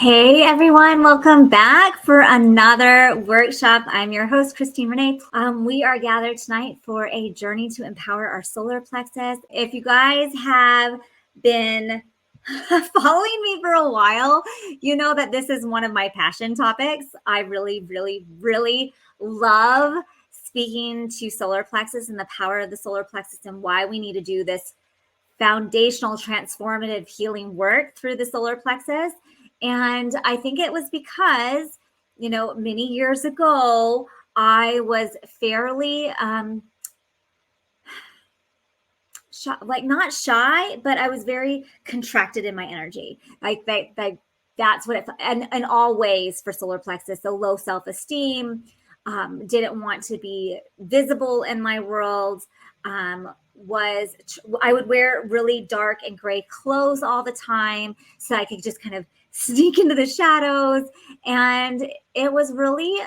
Hey everyone, welcome back for another workshop. I'm your host, Christine Renee. We are gathered tonight for a journey to empower our solar plexus. If you guys have been following me for a while, you know that this is one of my passion topics. I really love speaking to solar plexus and the power of the solar plexus and why we need to do this foundational transformative healing work through the solar plexus. And I think it was because, many years ago, I was fairly shy, not shy, but I was very contracted in my energy. That's what it, and in all ways for solar plexus. So low self-esteem, didn't want to be visible in my world. I would wear really dark and gray clothes all the time so I could just kind of sneak into the shadows. And it was really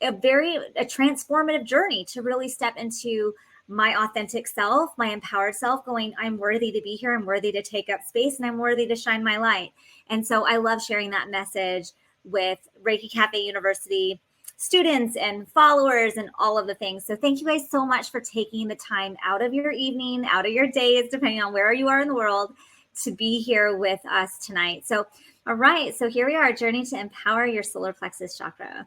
a transformative journey to really step into my authentic self, my empowered self, going, I'm worthy to be here. I'm worthy to take up space and I'm worthy to shine my light. And so I love sharing that message with Reiki Cafe University students and followers and all of the things. So thank you guys so much for taking the time out of your evening, out of your days, depending on where you are in the world, to be here with us tonight. So, all right. So here we are, journey to empower your solar plexus chakra.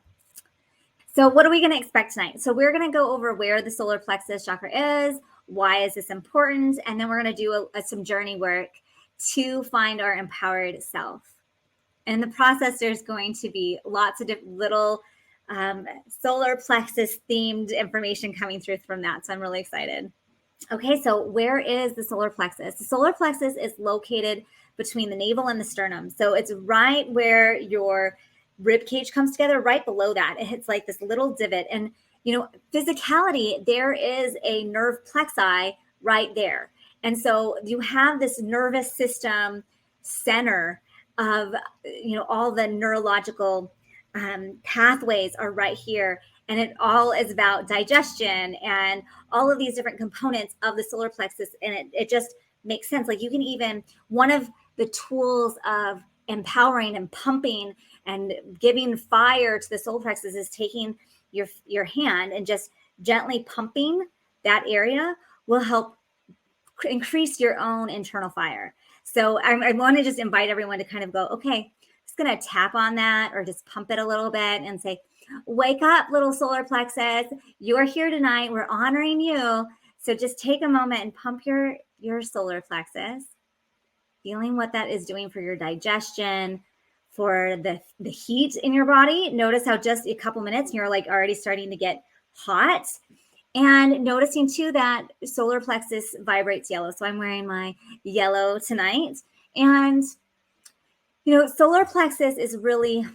So what are we going to expect tonight? So we're going to go over where the solar plexus chakra is, why is this important, and then we're going to do some journey work to find our empowered self. In the process, there's going to be lots of different little solar plexus themed information coming through from that. So I'm really excited. Okay, so where is the solar plexus? The solar plexus is located between the navel and the sternum. So it's right where your rib cage comes together, right below that. It hits like this little divot. And, physicality, there is a nerve plexi right there. And so you have this nervous system center of, all the neurological pathways are right here. And it all is about digestion and all of these different components of the solar plexus. And it just makes sense. Like you can even, one of the tools of empowering and pumping and giving fire to the solar plexus is taking your hand and just gently pumping that area will help increase your own internal fire. So I want to just invite everyone to kind of go, okay, just going to tap on that or just pump it a little bit and say, wake up, little solar plexus. You're here tonight. We're honoring you. So just take a moment and pump your solar plexus, feeling what that is doing for your digestion, for the heat in your body. Notice how just a couple minutes, you're like already starting to get hot. And noticing too that solar plexus vibrates yellow. So I'm wearing my yellow tonight. And, solar plexus is really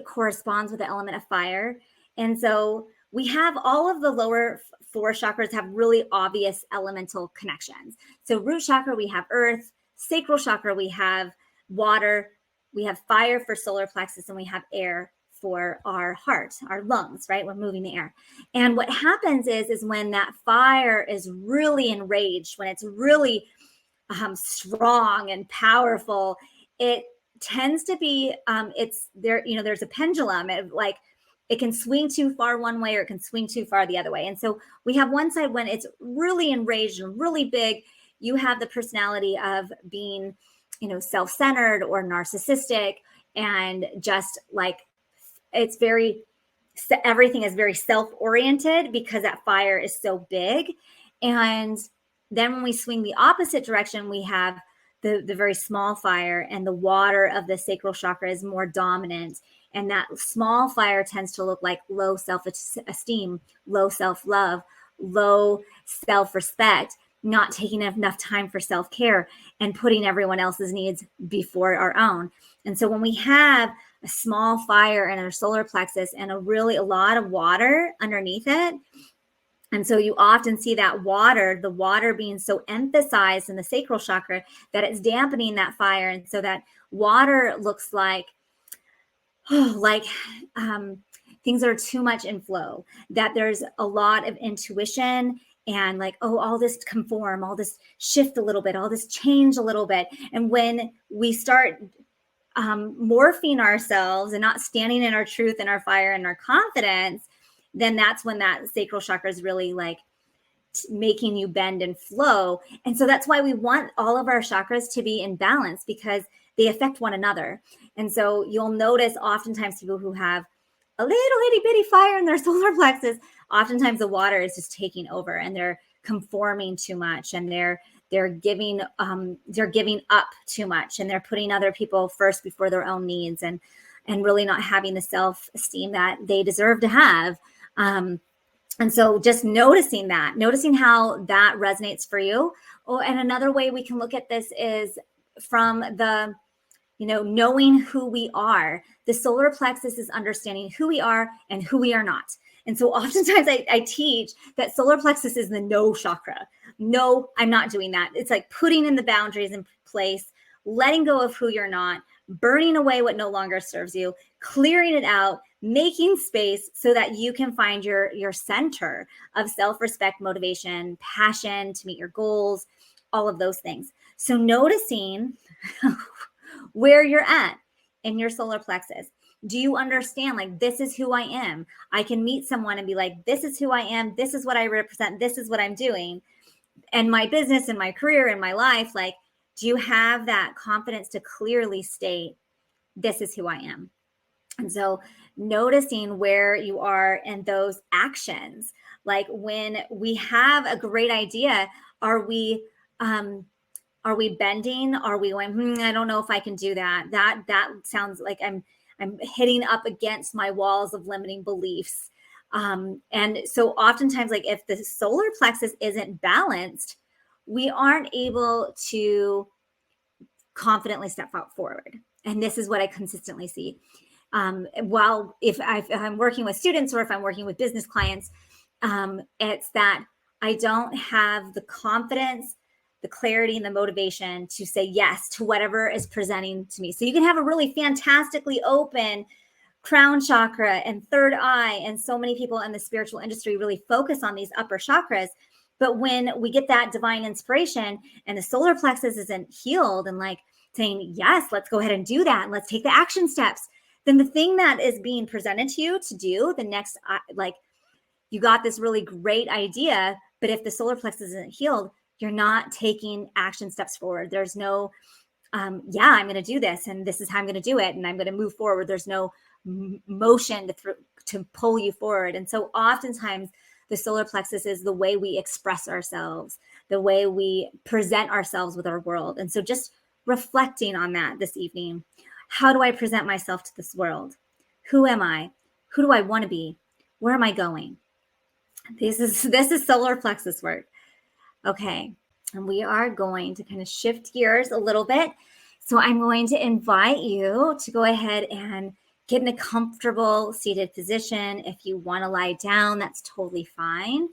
corresponds with the element of fire. And so we have all of the lower four chakras have really obvious elemental connections. So root chakra, we have earth, sacral chakra, we have water, we have fire for solar plexus, and we have air for our heart, our lungs, right? We're moving the air. And what happens is when that fire is really enraged, when it's really strong and powerful, it tends to be it's there, there's a pendulum. It can swing too far one way or it can swing too far the other way. And so we have one side when it's really enraged and really big, you have the personality of being, self-centered or narcissistic, and just like everything is very self-oriented because that fire is so big. And then when we swing the opposite direction, we have the very small fire, and the water of the sacral chakra is more dominant. And that small fire tends to look like low self-esteem, low self-love, low self-respect, not taking enough time for self-care and putting everyone else's needs before our own. And so when we have a small fire in our solar plexus and a lot of water underneath it, and so you often see that the water being so emphasized in the sacral chakra that it's dampening that fire. And so that water looks like things are too much in flow, that there's a lot of intuition and all this conform, all this shift a little bit, all this change a little bit. And when we start morphing ourselves and not standing in our truth and our fire and our confidence, then that's when that sacral chakra is really like making you bend and flow. And so that's why we want all of our chakras to be in balance, because they affect one another. And so you'll notice oftentimes people who have a little itty bitty fire in their solar plexus, oftentimes the water is just taking over and they're conforming too much, and they're giving up too much, and they're putting other people first before their own needs, and really not having the self-esteem that they deserve to have. And so just noticing how that resonates for you. Oh, and another way we can look at this is from the, knowing who we are. The solar plexus is understanding who we are and who we are not. And so oftentimes I teach that solar plexus is the no chakra. No, I'm not doing that. It's like putting in the boundaries in place, letting go of who you're not, burning away what no longer serves you, clearing it out, making space so that you can find your center of self-respect, motivation, passion to meet your goals, all of those things. So noticing where you're at in your solar plexus. Do you understand, like, this is who I am? I can meet someone and be like, this is who I am. This is what I represent. This is what I'm doing. And my business and my career and my life, like, do you have that confidence to clearly state, this is who I am? And so noticing where you are in those actions, like when we have a great idea, are we bending? Are we going, I don't know if I can do that. That sounds like I'm hitting up against my walls of limiting beliefs. And so oftentimes, like, if the solar plexus isn't balanced, we aren't able to confidently step forward. And this is what I consistently see. While if I'm working with students or if I'm working with business clients, it's that I don't have the confidence, the clarity, and the motivation to say yes to whatever is presenting to me. So you can have a really fantastically open crown chakra and third eye, and so many people in the spiritual industry really focus on these upper chakras. But when we get that divine inspiration and the solar plexus isn't healed and like saying, yes, let's go ahead and do that, and let's take the action steps, then the thing that is being presented to you to do the next, like, you got this really great idea, but if the solar plexus isn't healed, you're not taking action steps forward. There's no, I'm going to do this, and this is how I'm going to do it, and I'm going to move forward. There's no motion to pull you forward. And so oftentimes the solar plexus is the way we express ourselves, the way we present ourselves with our world. And so just reflecting on that this evening. How do I present myself to this world? Who am I? Who do I want to be? Where am I going? This is solar plexus work. Okay. And we are going to kind of shift gears a little bit. So I'm going to invite you to go ahead and get in a comfortable seated position. If you want to lie down, that's totally fine.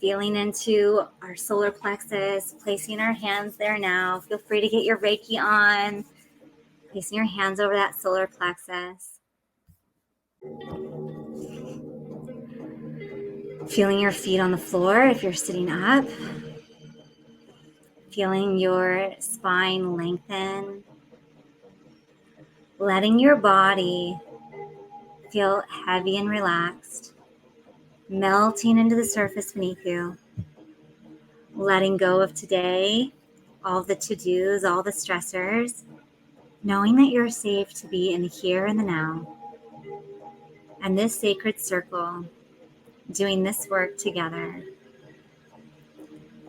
Feeling into our solar plexus, placing our hands there now. Feel free to get your Reiki on. Placing your hands over that solar plexus. Feeling your feet on the floor if you're sitting up. Feeling your spine lengthen. Letting your body feel heavy and relaxed. Melting into the surface beneath you. Letting go of today, all the to-dos, all the stressors. Knowing that you're safe to be in the here and the now. And this sacred circle, doing this work together.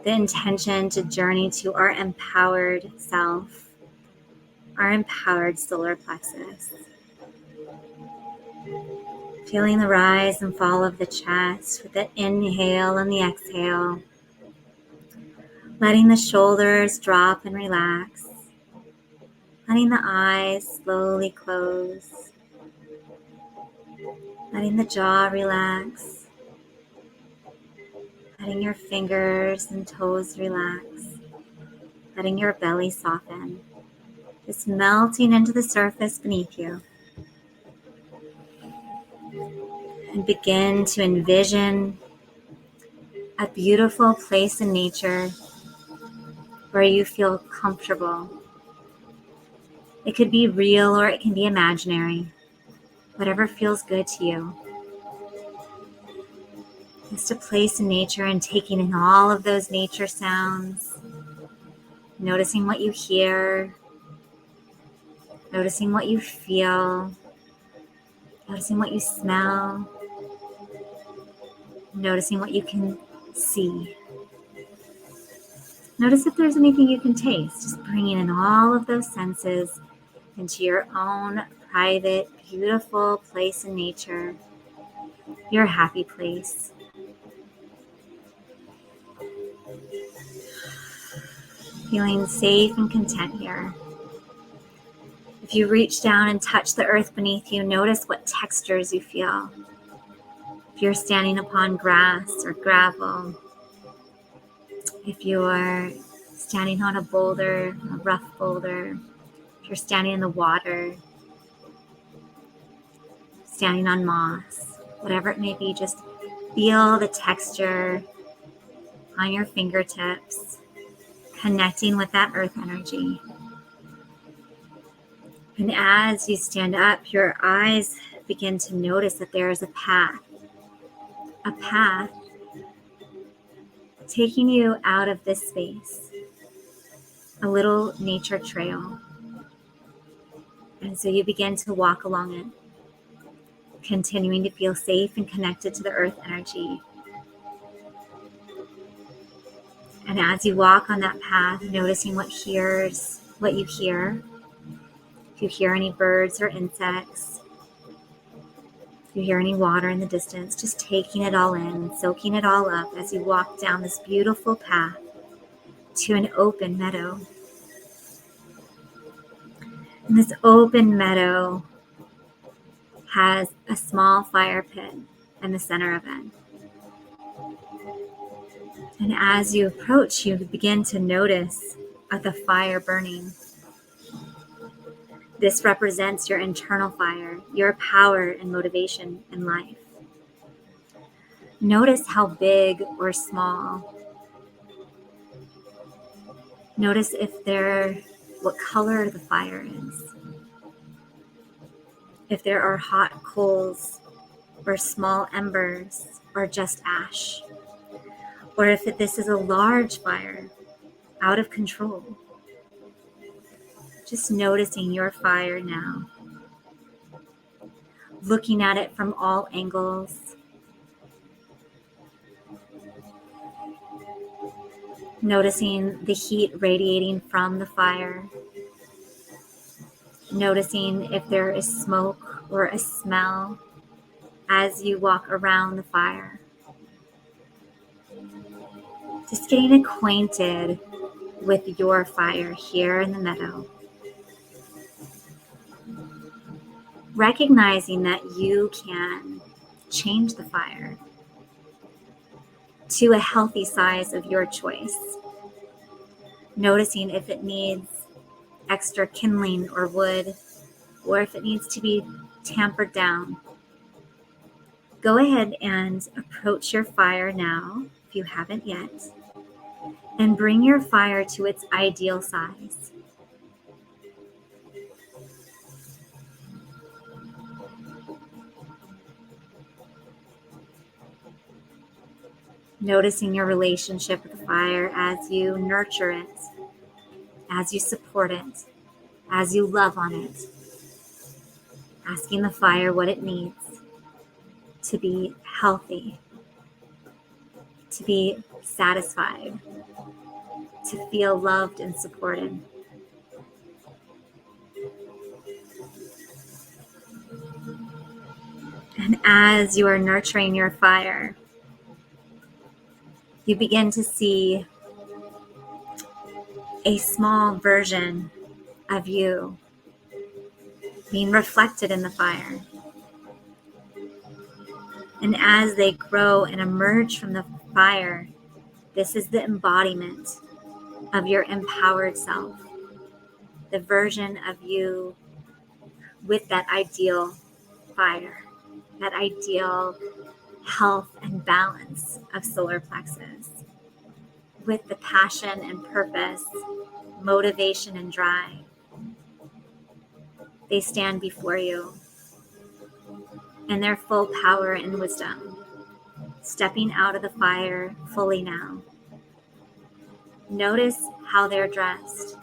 The intention to journey to our empowered self, our empowered solar plexus. Feeling the rise and fall of the chest with the inhale and the exhale. Letting the shoulders drop and relax. Letting the eyes slowly close. Letting the jaw relax. Letting your fingers and toes relax. Letting your belly soften. Just melting into the surface beneath you. And begin to envision a beautiful place in nature where you feel comfortable. It could be real or it can be imaginary, whatever feels good to you. Just a place in nature and taking in all of those nature sounds, noticing what you hear, noticing what you feel, noticing what you smell, noticing what you can see. Notice if there's anything you can taste, just bringing in all of those senses into your own private, beautiful place in nature, your happy place. Feeling safe and content here. If you reach down and touch the earth beneath you, notice what textures you feel. If you're standing upon grass or gravel, if you are standing on a boulder, a rough boulder, if you're standing in the water, standing on moss, whatever it may be, just feel the texture on your fingertips, connecting with that earth energy. And as you stand up, your eyes begin to notice that there is a path taking you out of this space, a little nature trail. And so you begin to walk along it, continuing to feel safe and connected to the earth energy. And as you walk on that path, noticing what you hear, if you hear any birds or insects, if you hear any water in the distance, just taking it all in, soaking it all up as you walk down this beautiful path to an open meadow. And this open meadow has a small fire pit in the center of it. And as you approach, you begin to notice the fire burning. This represents your internal fire, your power and motivation in life. Notice how big or small. Notice what color the fire is. If there are hot coals or small embers or just ash. Or if this is a large fire, out of control. Just noticing your fire now. Looking at it from all angles. Noticing the heat radiating from the fire. Noticing if there is smoke or a smell as you walk around the fire. Just getting acquainted with your fire here in the meadow. Recognizing that you can change the fire to a healthy size of your choice. Noticing if it needs extra kindling or wood, or if it needs to be tampered down. Go ahead and approach your fire now, if you haven't yet, and bring your fire to its ideal size. Noticing your relationship with the fire as you nurture it, as you support it, as you love on it. Asking the fire what it needs to be healthy, to be satisfied, to feel loved and supported. And as you are nurturing your fire, you begin to see a small version of you being reflected in the fire. And as they grow and emerge from the fire, this is the embodiment of your empowered self, the version of you with that ideal fire, that ideal health and balance of solar plexus, with the passion and purpose, motivation and drive, they stand before you in their full power and wisdom, stepping out of the fire fully now. Notice how they're dressed,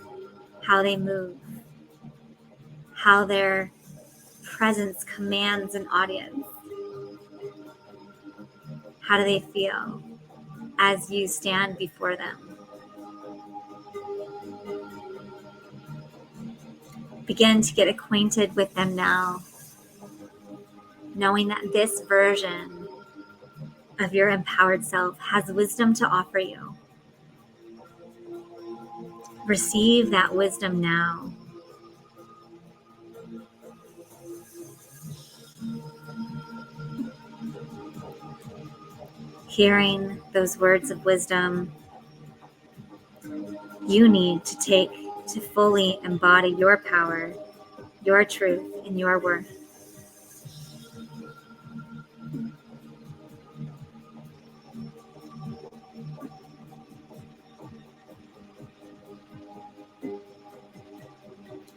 how they move, how their presence commands an audience. How do they feel as you stand before them? Begin to get acquainted with them now, knowing that this version of your empowered self has wisdom to offer you. Receive that wisdom now. Hearing those words of wisdom you need to take to fully embody your power, your truth, and your worth.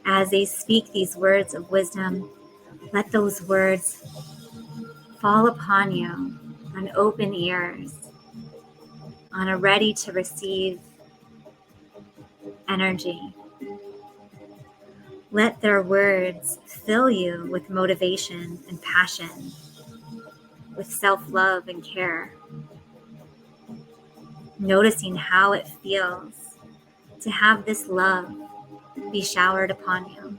As they speak these words of wisdom, let those words fall upon you on open ears, on a ready to receive energy. Let their words fill you with motivation and passion, with self-love and care. Noticing how it feels to have this love be showered upon you.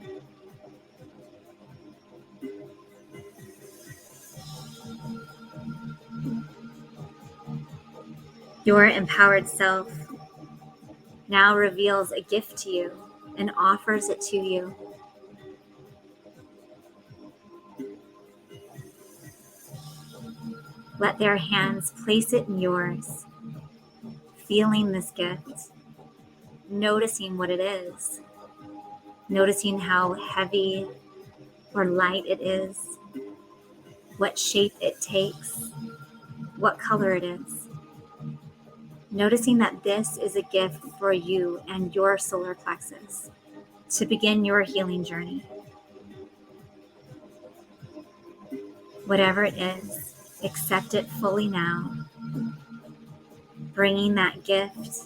Your empowered self now reveals a gift to you and offers it to you. Let their hands place it in yours, feeling this gift, noticing what it is, noticing how heavy or light it is, what shape it takes, what color it is. Noticing that this is a gift for you and your solar plexus to begin your healing journey. Whatever it is, accept it fully now, bringing that gift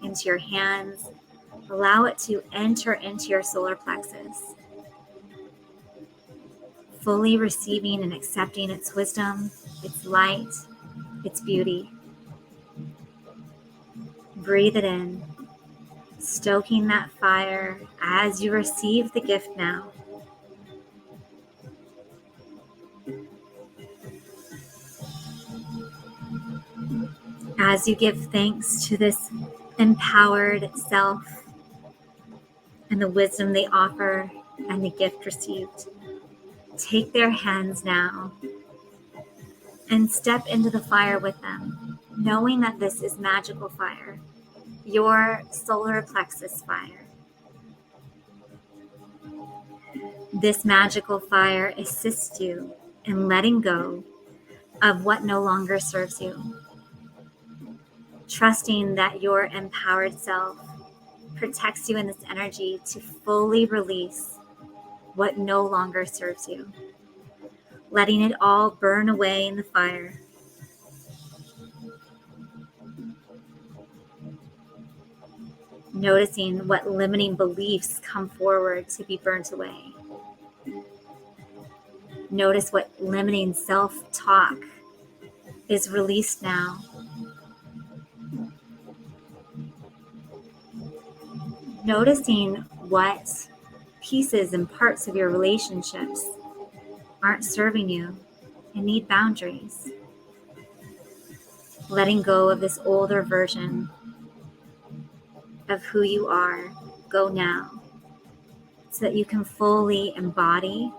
into your hands. Allow it to enter into your solar plexus, fully receiving and accepting its wisdom, its light, its beauty. Breathe it in, stoking that fire as you receive the gift now. As you give thanks to this empowered self and the wisdom they offer and the gift received, take their hands now and step into the fire with them, knowing that this is magical fire, your solar plexus fire. This magical fire assists you in letting go of what no longer serves you, trusting that your empowered self protects you in this energy to fully release what no longer serves you, letting it all burn away in the fire. Noticing what limiting beliefs come forward to be burnt away. Notice what limiting self-talk is released now. Noticing what pieces and parts of your relationships aren't serving you and need boundaries. Letting go of this older version of who you are, go now, so that you can fully embody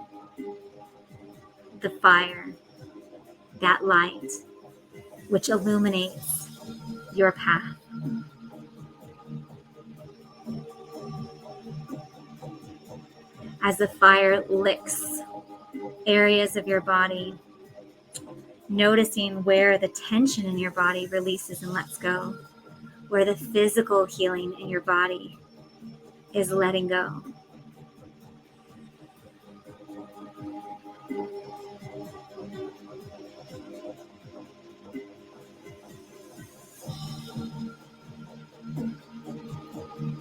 the fire, that light, which illuminates your path. As the fire licks areas of your body, noticing where the tension in your body releases and lets go, where the physical healing in your body is letting go.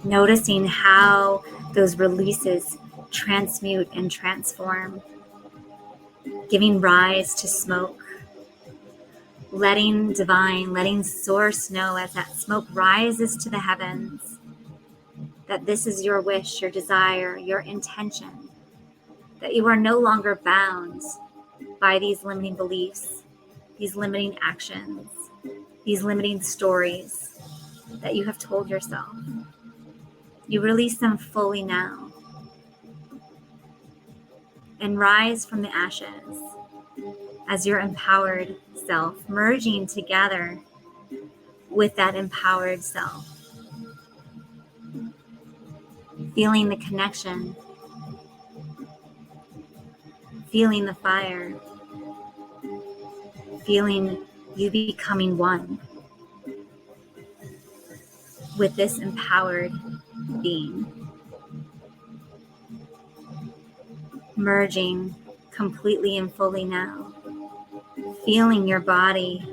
Noticing how those releases transmute and transform, giving rise to smoke, letting divine, letting source know as that smoke rises to the heavens that this is your wish, your desire, your intention, that you are no longer bound by these limiting beliefs, these limiting actions, these limiting stories that you have told yourself. You release them fully now and rise from the ashes as your empowered self, merging together with that empowered self. Feeling the connection, feeling the fire, feeling you becoming one with this empowered being. Merging completely and fully now. Feeling your body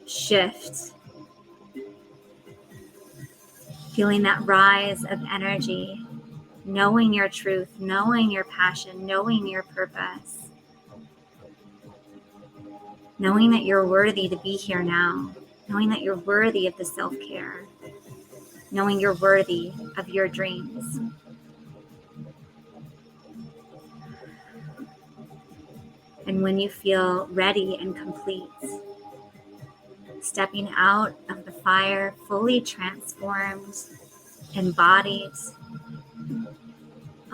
shift. Feeling that rise of energy. Knowing your truth, knowing your passion, knowing your purpose. Knowing that you're worthy to be here now. Knowing that you're worthy of the self-care. Knowing you're worthy of your dreams. And when you feel ready and complete, stepping out of the fire, fully transformed, embodied,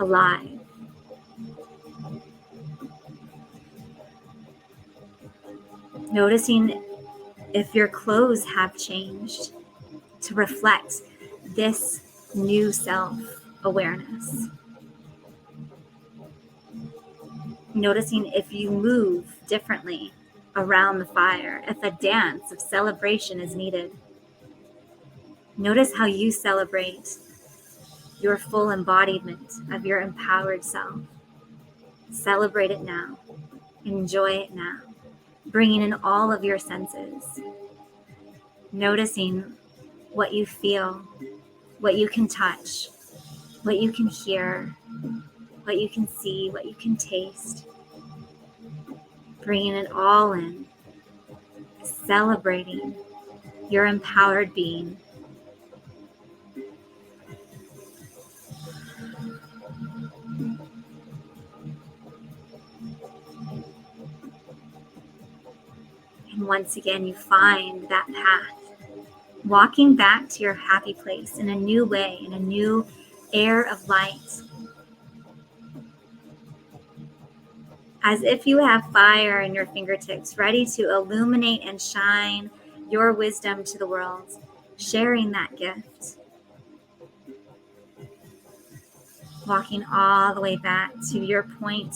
alive. Noticing if your clothes have changed to reflect this new self-awareness. Noticing if you move differently around the fire, if a dance of celebration is needed. Notice how you celebrate your full embodiment of your empowered self. Celebrate it now. Enjoy it now. Bringing in all of your senses. Noticing what you feel, what you can touch, what you can hear, what you can see, what you can taste. Bringing it all in. Celebrating your empowered being. And once again, you find that path, walking back to your happy place in a new way, in a new air of light. As if you have fire in your fingertips, ready to illuminate and shine your wisdom to the world, sharing that gift. Walking all the way back to your point,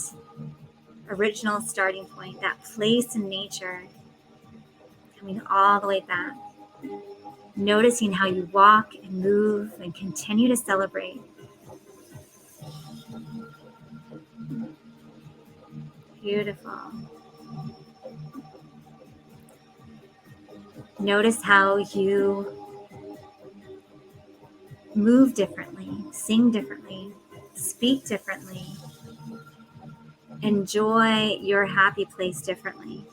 original starting point, that place in nature, coming all the way back. Noticing how you walk and move and continue to celebrate. Beautiful. Notice how you move differently, sing differently, speak differently. Enjoy your happy place differently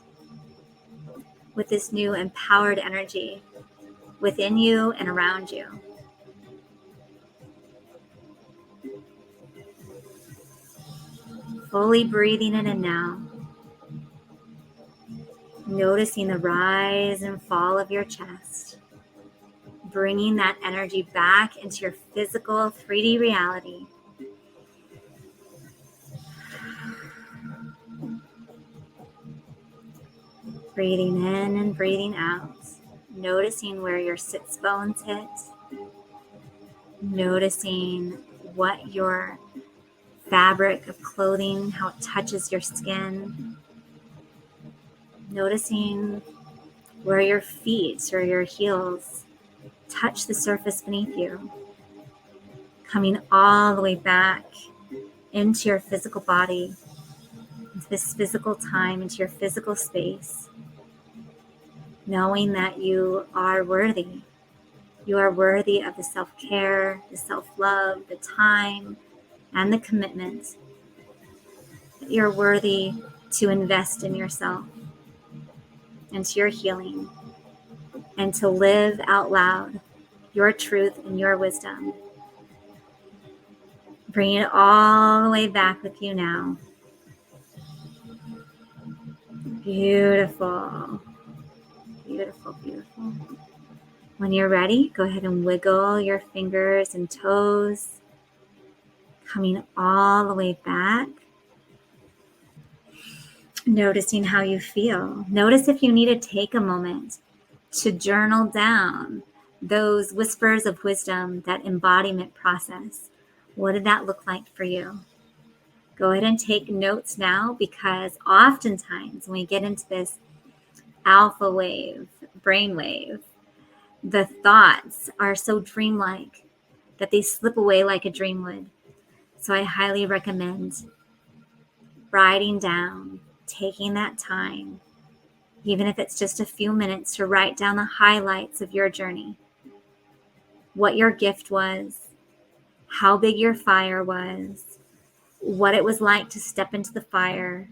with this new empowered energy within you and around you. Fully breathing in and now. Noticing the rise and fall of your chest. Bringing that energy back into your physical 3D reality. Breathing in and breathing out. Noticing where your sits bones hit. Noticing what your fabric of clothing, how it touches your skin. Noticing where your feet or your heels touch the surface beneath you. Coming all the way back into your physical body. into this physical time, into your physical space, knowing that you are worthy. You are worthy of the self-care, the self-love, the time, and the commitment. You're worthy to invest in yourself, into your healing, and to live out loud your truth and your wisdom. Bring it all the way back with you now. Beautiful. Beautiful, beautiful. When you're ready, go ahead and wiggle your fingers and toes, coming all the way back. Noticing how you feel. Notice if you need to take a moment to journal down those whispers of wisdom, that embodiment process. What did that look like for you? Go ahead and take notes now, because oftentimes when we get into this alpha wave, brainwave, the thoughts are so dreamlike that they slip away like a dream would. So I highly recommend writing down, taking that time, even if it's just a few minutes, to write down the highlights of your journey. What your gift was, how big your fire was, what it was like to step into the fire.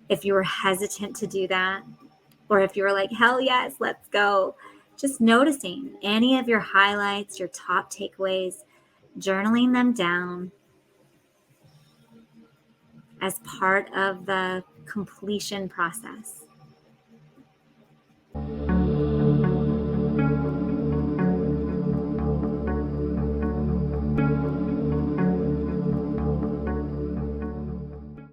If you were hesitant to do that, or if you were like, hell yes, let's go. Just noticing any of your highlights, your top takeaways, journaling them down as part of the completion process.